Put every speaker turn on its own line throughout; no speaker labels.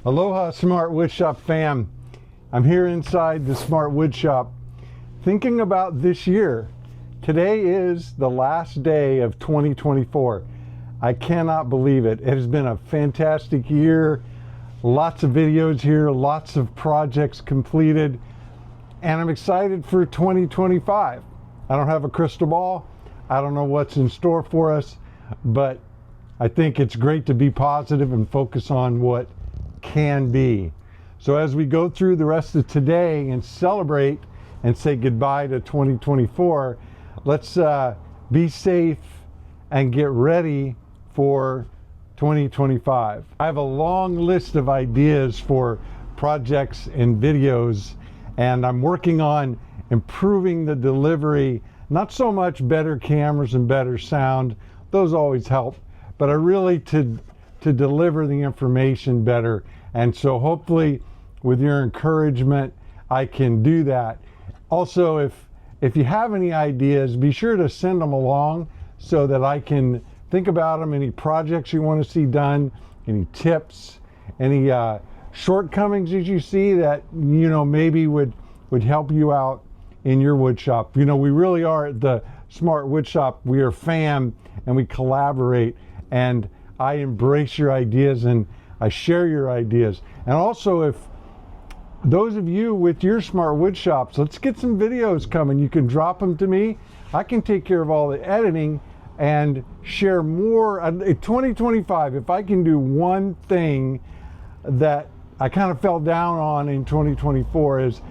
Aloha Smart Woodshop fam. I'm here inside the Smart Woodshop thinking about this year. Today is the last day of 2024. I cannot believe it. It has been a fantastic year. Lots of videos here, lots of projects completed, and I'm excited for 2025. I don't have a crystal ball. I don't know what's in store for us, but I think it's great to be positive and focus on what can be. So as we go through the rest of today and celebrate and say goodbye to 2024, let's be safe and get ready for 2025. I have a long list of ideas for projects and videos, and I'm working on improving the delivery. Not so much better cameras and better sound, those always help, but I really to deliver the information better. And so hopefully with your encouragement, I can do that. Also, if you have any ideas, be sure to send them along so that I can think about them. Any projects you want to see done, any tips, any shortcomings that you see that maybe would help you out in your wood shop. We really are at the Smart Woodshop. We are fam and we collaborate, and I embrace your ideas and I share your ideas. And also, if those of you with your smart wood shops, let's get some videos coming. You can drop them to me. I can take care of all the editing and share more. In 2025, if I can do one thing that I kind of fell down on in 2024, is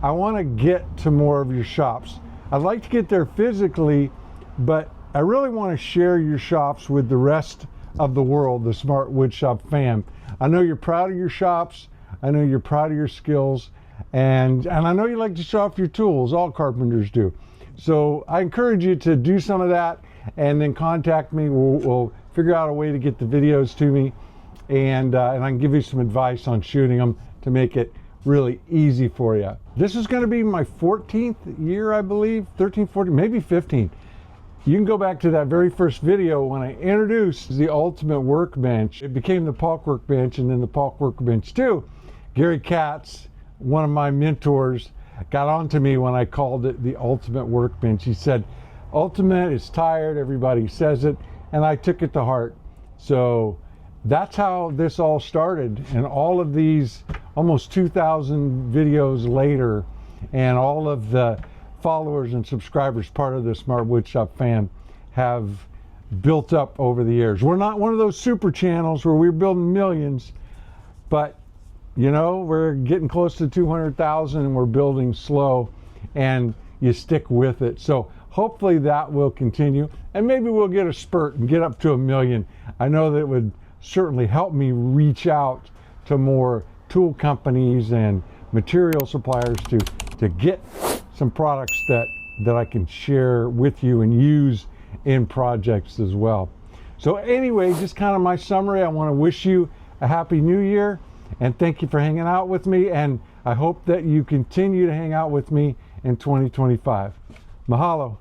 I want to get to more of your shops. I'd like to get there physically, but I really want to share your shops with the rest of the world, the Smart Woodshop fam. I know you're proud of your shops. I know you're proud of your skills, and I know you like to show off your tools. All carpenters do. So I encourage you to do some of that and then contact me. We'll figure out a way to get the videos to me, and I can give you some advice on shooting them to make it really easy for you. This is going to be my 14th year, I believe, 13, 14, maybe 15. You can go back to that very first video when I introduced the Ultimate Workbench. It became the Polk Workbench and then the Polk Workbench 2. Gary Katz, one of my mentors, got on to me when I called it the Ultimate Workbench. He said, Ultimate is tired, everybody says it, and I took it to heart. So that's how this all started, and all of these almost 2,000 videos later, and all of the followers and subscribers, part of the Smart Woodshop fam, have built up over the years. We're not one of those super channels where we're building millions, but we're getting close to 200,000 and we're building slow, and you stick with it. So hopefully that will continue, and maybe we'll get a spurt and get up to 1 million. I know that it would certainly help me reach out to more tool companies and material suppliers to get some products that I can share with you and use in projects as well. So anyway, just kind of my summary. I want to wish you a happy new year, and thank you for hanging out with me, and I hope that you continue to hang out with me in 2025. Mahalo.